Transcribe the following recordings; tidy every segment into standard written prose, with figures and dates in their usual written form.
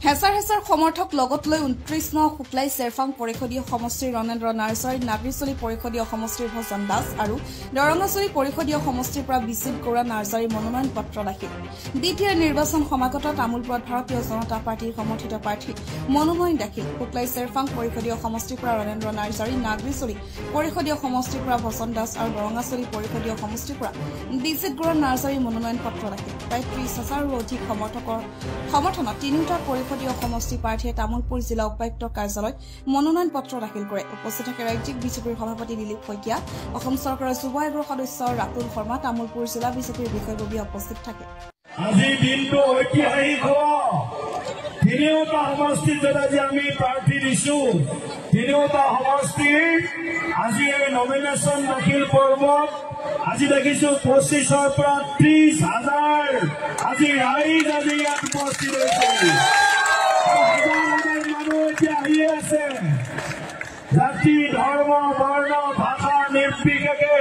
হেচাৰ হেচাৰ সমৰ্থক লগত লৈ 29 নং শুক্লাই চেৰফাং পৰিষদীয় সমষ্টিৰ ৰণেন্দ্ৰ নাৰ্জাৰী নাগৰিচলী পৰিষদীয় সমষ্টিৰ ভজন দাস আৰু দৰঙাচলী পৰিষদীয় সমষ্টিৰ পৰা বিচিত গৌৰা নাৰ্জাৰী মনোনয়ন পত্ৰ দাখিল। দ্বিতীয় নিৰ্বাচন সমাগত তামোলপুৰত ভাৰতীয় জনতা পাৰ্টিৰ সমৰ্থিত প্ৰাৰ্থী মনোনয়ন দাখিল। শুক্লাই চেৰফাং পৰিষদীয় সমষ্টিৰ পৰা ৰণেন্দ্ৰ নাৰ্জাৰী নাগৰিচলী পৰিষদীয় সমষ্টিৰ পৰা ভজন দাস আৰু দৰঙাচলী পৰিষদীয় সমষ্টিৰ পৰা বিচিত গৌৰা নাৰ্জাৰী মনোনয়ন পত্ৰ দাখিল। প্ৰায় 30,000ৰো অধিক সমৰ্থনত তিনিওটা পৰিষদীয় সমষ্টি প্ৰাৰ্থীয়ে তামোলপুৰ জিলা উপায়ুক্ত কাৰ্যালয়ত মনোনয়ন পত্ৰ দাখিল কৰে। উপস্থিত থাকে ৰাজ্যিক বিজেপিৰ সভাপতি দিলীপ শইকীয়া, অসম চৰকাৰৰ যুৱ আয়োগৰ সদস্য ৰাতুল শৰ্মা, তামোলপুৰ জিলা বিজেপিৰ বিষয়ববী উপস্থিত থাকে। আজি দিনটো ঐতিহাসিক হ'ব। তিনিওটা সমষ্টিত আজি আমি প্ৰাৰ্থী দিছো। তিনিওটা সমষ্টিত আজি এই নমিনেশ্যন দাখিল পৰ্বত আজি দেখিছো 25,000 পৰা 30,000 আজি ৰাইজ আজি ইয়াত উপস্থিত হৈছে। মানুহ এতিয়া আহি আছে। জাতি, ধৰ্ম, বৰ্ণ, ভাষা নিৰ্বিশেষে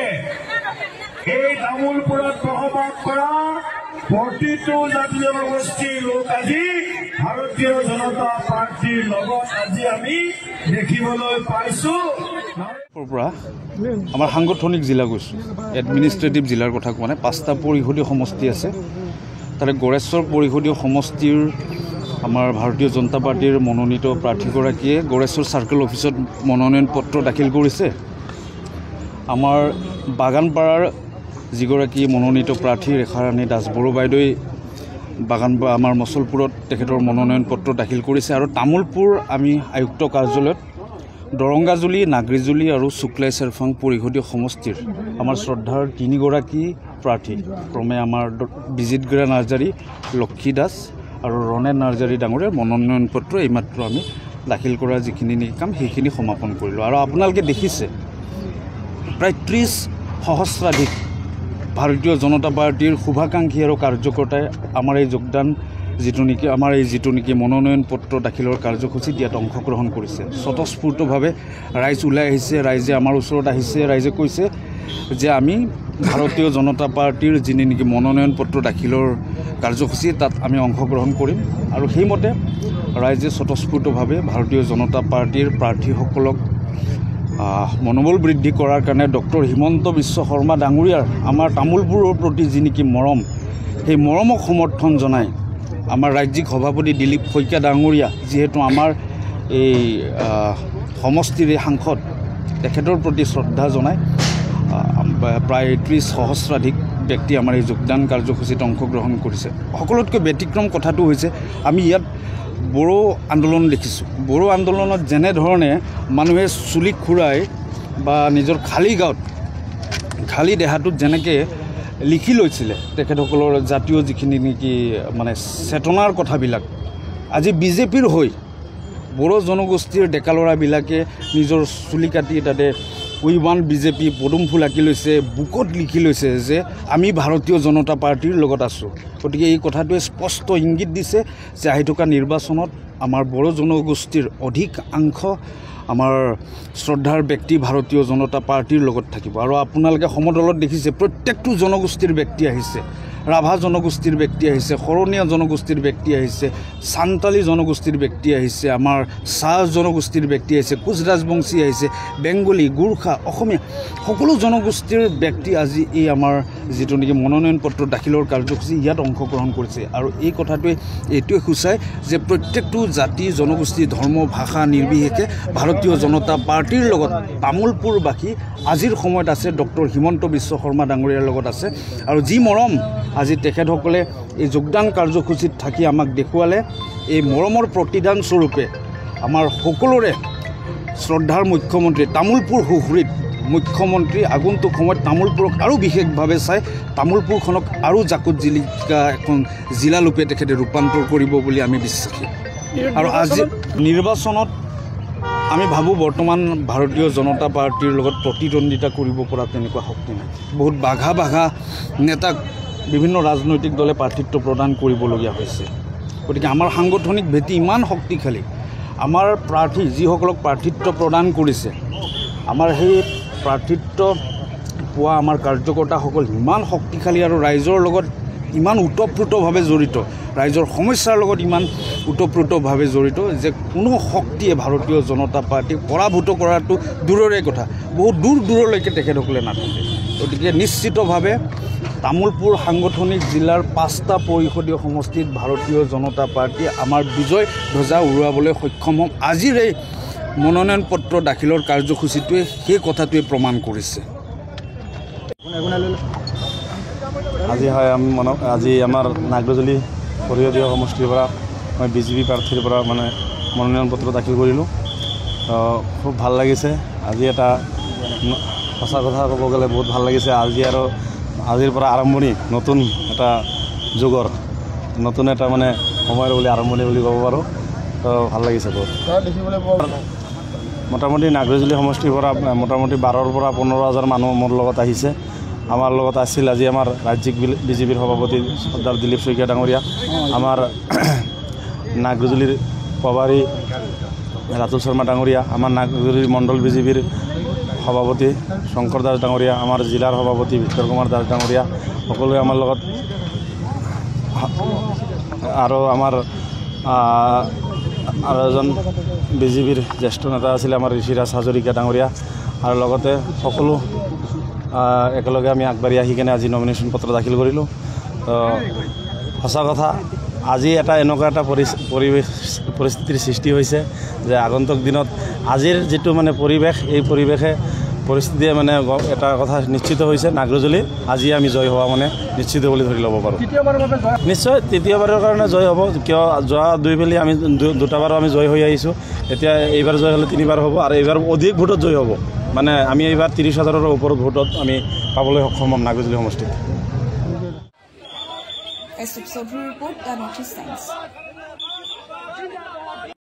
এই তামোলপুৰত বসবাস কৰা প্ৰতিটো জাতি জনগোষ্ঠীৰ লোক আজি ভাৰতীয় জনতা পাৰ্টিৰ লগত আজি আমি দেখিবলৈ পাইছো। আমাৰ সাংগঠনিক জিলা গৈছোঁ, এডমিনিষ্ট্ৰেটিভ জিলাৰ কথা কোৱা নাই। 5টা পৰিষদীয় সমষ্টি আছে। তাৰে গড়েশ্বৰ পৰিষদীয় সমষ্টিৰ আমাৰ ভাৰতীয় জনতা পাৰ্টিৰ মনোনীত প্ৰাৰ্থীগৰাকীয়ে গড়েশ্বৰ চাৰ্কেল অফিচত মনোনয়ন পত্ৰ দাখিল কৰিছে। আমাৰ বাগানপাৰাৰ যিগৰাকী মনোনীত প্ৰাৰ্থী ৰেখাৰাণী দাস বড়ো বাইদেৱে আমাৰ মচলপুৰত তেখেতৰ মনোনয়ন পত্ৰ দাখিল কৰিছে। আৰু তামোলপুৰ আমি আয়ুক্ত কাৰ্যালয়ত দৰংগাজুলি, নাগৰিজুলি আৰু শুক্লাই চেৰফাং পৰিষদীয় সমষ্টিৰ আমাৰ শ্ৰদ্ধাৰ 3গৰাকী প্ৰাৰ্থী ক্ৰমে আমাৰ বিজিত গৌৰা নাৰ্জাৰী, লক্ষী দাস আৰু ৰণেন নাৰ্জাৰী ডাঙৰীয়াৰ মনোনয়ন পত্ৰ এইমাত্ৰ আমি দাখিল কৰা যিখিনি কাম সেইখিনি সমাপন কৰিলোঁ। আৰু আপোনালোকে দেখিছে প্ৰায় 30 সহস্ৰাধিক ভাৰতীয় জনতা পাৰ্টিৰ শুভাকাংক্ষী আৰু কাৰ্যকৰ্তাই আমাৰ এই যোগদান যিটো নেকি মনোনয়ন পত্ৰ দাখিলৰ কাৰ্যসূচীত ইয়াত অংশগ্ৰহণ কৰিছে। স্বতঃস্ফূৰ্তভাৱে ৰাইজ ওলাই আহিছে, ৰাইজে আমাৰ ওচৰত আহিছে, ৰাইজে কৈছে যে আমি ভাৰতীয় জনতা পাৰ্টিৰ যিনি নেকি মনোনয়ন পত্ৰ দাখিলৰ কাৰ্যসূচী তাত আমি অংশগ্ৰহণ কৰিম। আৰু সেইমতে ৰাইজে স্বতঃস্ফূৰ্তভাৱে ভাৰতীয় জনতা পাৰ্টিৰ প্ৰাৰ্থীসকলক মনোবল বৃদ্ধি কৰাৰ কাৰণে ডক্টৰ হিমন্ত বিশ্ব শৰ্মা ডাঙৰীয়াৰ আমাৰ তামোলপুৰৰ প্ৰতি যি নেকি মৰম, সেই মৰমক সমৰ্থন জনাই আমাৰ ৰাজ্যিক সভাপতি দিলীপ শইকীয়া ডাঙৰীয়া যিহেতু আমাৰ এই সমষ্টিৰ সাংসদ, তেখেতৰ প্ৰতি শ্ৰদ্ধা জনাই প্ৰায় 30 সহস্ৰাধিক ব্যক্তি আমাৰ এই যোগদান কাৰ্যসূচীত অংশগ্ৰহণ কৰিছে। সকলোতকৈ ব্যতিক্ৰম কথাটো হৈছে আমি ইয়াত বড়ো আন্দোলন দেখিছোঁ। বড়ো আন্দোলনত যেনেধৰণে মানুহে চুলি খুৰাই বা নিজৰ খালী দেহাটোত যেনেকৈ লিখি লৈছিলে তেখেতসকলৰ জাতীয় যিখিনি নেকি মানে চেতনাৰ কথাবিলাক, আজি বিজেপিৰ হৈ বড়ো জনগোষ্ঠীৰ ডেকা ল'ৰাবিলাকে নিজৰ চুলি কাটি তাতে উই ৱান বিজেপি পদুম ফুল আঁকি লৈছে, বুকত লিখি লৈছে যে আমি ভাৰতীয় জনতা পাৰ্টিৰ লগত আছোঁ। গতিকে এই কথাটোৱে স্পষ্ট ইংগিত দিছে যে আহি থকা নিৰ্বাচনত আমাৰ বড়ো জনগোষ্ঠীৰ অধিকাংশ আমাৰ শ্ৰদ্ধাৰ ব্যক্তি ভাৰতীয় জনতা পাৰ্টিৰ লগত থাকিব। আৰু আপোনালোকে সমদলত দেখিছে প্ৰত্যেকটো জনগোষ্ঠীৰ ব্যক্তি আহিছে। ৰাভা জনগোষ্ঠীৰ ব্যক্তি আহিছে, শৰণীয়া জনগোষ্ঠীৰ ব্যক্তি আহিছে, সান্তালী জনগোষ্ঠীৰ ব্যক্তি আহিছে, আমাৰ চাহ জনগোষ্ঠীৰ ব্যক্তি আহিছে, কোচ ৰাজবংশী আহিছে, বেংগলী, গোৰ্খা, অসমীয়া সকলো জনগোষ্ঠীৰ ব্যক্তি আজি এই আমাৰ যিটো নেকি মনোনয়ন পত্ৰ দাখিলৰ কাৰ্যসূচী ইয়াত অংশগ্ৰহণ কৰিছে। আৰু এই কথাটোৱে এইটোৱে সূচায় যে প্ৰত্যেকটো জাতি, জনগোষ্ঠী, ধৰ্ম, ভাষা নিৰ্বিশেষে ভাৰতীয় জনতা পাৰ্টিৰ লগত তামোলপুৰবাসী আজিৰ সময়ত আছে, ডক্টৰ হিমন্ত বিশ্ব শৰ্মা ডাঙৰীয়াৰ লগত আছে। আৰু যি মৰম আজি তেখেতসকলে এই যোগদান কাৰ্যসূচীত থাকি আমাক দেখুৱালে, এই মৰমৰ প্ৰতিদান স্বৰূপে আমাৰ সকলোৰে শ্ৰদ্ধাৰ মুখ্যমন্ত্ৰী, তামোলপুৰ সুহৃদ মুখ্যমন্ত্ৰী আগন্তুক সময়ত তামোলপুৰক আৰু বিশেষভাৱে চাই তামোলপুৰখনক আৰু জাকত জিলিকা এখন জিলাৰূপে তেখেতে ৰূপান্তৰ কৰিব বুলি আমি বিশ্বাসী। আৰু আজি নিৰ্বাচনত আমি ভাবোঁ বৰ্তমান ভাৰতীয় জনতা পাৰ্টিৰ লগত প্ৰতিদ্বন্দ্বিতা কৰিব পৰা তেনেকুৱা শক্তি নাই। বহুত বাঘা নেতাক বিভিন্ন ৰাজনৈতিক দলে প্ৰাৰ্থিত্ব প্ৰদান কৰিবলগীয়া হৈছে। গতিকে আমাৰ সাংগঠনিক ভেটি ইমান শক্তিশালী, আমাৰ প্ৰাৰ্থী যিসকলক প্ৰাৰ্থিত্ব প্ৰদান কৰিছে, আমাৰ সেই প্ৰাৰ্থিত্ব পোৱা আমাৰ কাৰ্যকৰ্তাসকল ইমান শক্তিশালী আৰু ৰাইজৰ লগত ইমান ওতপ্ৰোতভাৱে জড়িত, ৰাইজৰ সমস্যাৰ লগত ইমান ওতপ্ৰোতভাৱে জড়িত যে কোনো শক্তিয়ে ভাৰতীয় জনতা পাৰ্টীক পৰাভূত কৰাটো দূৰৰে কথা, বহুত দূৰ দূৰলৈকে তেখেতসকলে নাথাকে। গতিকে নিশ্চিতভাৱে তামোলপুৰ সাংগঠনিক জিলাৰ 5টা পৰিষদীয় সমষ্টিত ভাৰতীয় জনতা পাৰ্টীয়ে আমাৰ বিজয় ধ্বজা উৰুৱাবলৈ সক্ষম হ'ম। আজিৰ এই মনোনয়ন পত্ৰ দাখিলৰ কাৰ্যসূচীটোৱে সেই কথাটোৱে প্ৰমাণ কৰিছে। আজি আমাৰ নাগৰজুলি পৰিষদীয় সমষ্টিৰ পৰা মই বিজেপি প্ৰাৰ্থীৰ পৰা মানে মনোনয়ন পত্ৰ দাখিল কৰিলোঁ। খুব ভাল লাগিছে। আজি এটা সঁচা কথা ক'ব গ'লে বহুত ভাল লাগিছে। আজিৰ পৰা আৰম্ভণি নতুন এটা যুগৰ, নতুন এটা মানে সময়ৰ বুলি আৰম্ভণি বুলি ক'ব পাৰোঁ। তো ভাল লাগিছে বহুত। মোটামুটি নাগৰজুলি সমষ্টিৰ পৰা মোটামুটি 12ৰ পৰা 15,000 মানুহ মোৰ লগত আহিছে। আমাৰ লগত আছিল আজি আমাৰ ৰাজ্যিক বিজেপিৰ সভাপতি সৰ্দাৰ দিলীপ শইকীয়া ডাঙৰীয়া, আমাৰ নাগৰজুলিৰ প্ৰভাৰী ৰাতুল শৰ্মা ডাঙৰীয়া, আমাৰ নাগৰজুলিৰ মণ্ডল বিজেপিৰ সভাপতি শংকৰ দাস ডাঙৰীয়া, আমাৰ জিলাৰ সভাপতি ভিক্টৰ কুমাৰ দাস ডাঙৰীয়া, সকলোৱে আমাৰ লগত। আৰু আমাৰ আৰু এজন বিজেপিৰ জ্যেষ্ঠ নেতা আছিলে আমাৰ ঋষিৰাজ হাজৰিকা ডাঙৰীয়া, আৰু লগতে সকলো একেলগে আমি আগবাঢ়ি আহি কেনে আজি নমিনেশ্যন পত্ৰ দাখিল কৰিলোঁ। তো সঁচা কথা আজি এনেকুৱা এটা পৰিস্থিতিৰ সৃষ্টি হৈছে যে আগন্তুক দিনত আজিৰ যিটো মানে পৰিৱেশ, এই পৰিস্থিতিয়ে মানে এটা কথা নিশ্চিত হৈছে, নাগৰজুলি আজি আমি জয় হোৱা মানে নিশ্চিত বুলি ধৰি ল'ব পাৰোঁ। নিশ্চয় তৃতীয়বাৰৰ কাৰণে জয় হ'ব, কিয় যোৱা দুইবেলি আমি দুটাবাৰো আমি জয় হৈ আহিছোঁ। এতিয়া এইবাৰ জয় হ'লে 3বাৰ হ'ব, আৰু এইবাৰ অধিক ভোটত জয় হ'ব। মানে আমি এইবাৰ 30,000ৰ ওপৰত ভোটত আমি পাবলৈ সক্ষম হ'ম নাগৰজুলি সমষ্টিত। এছ চৌধুৰীৰ report, the north east times.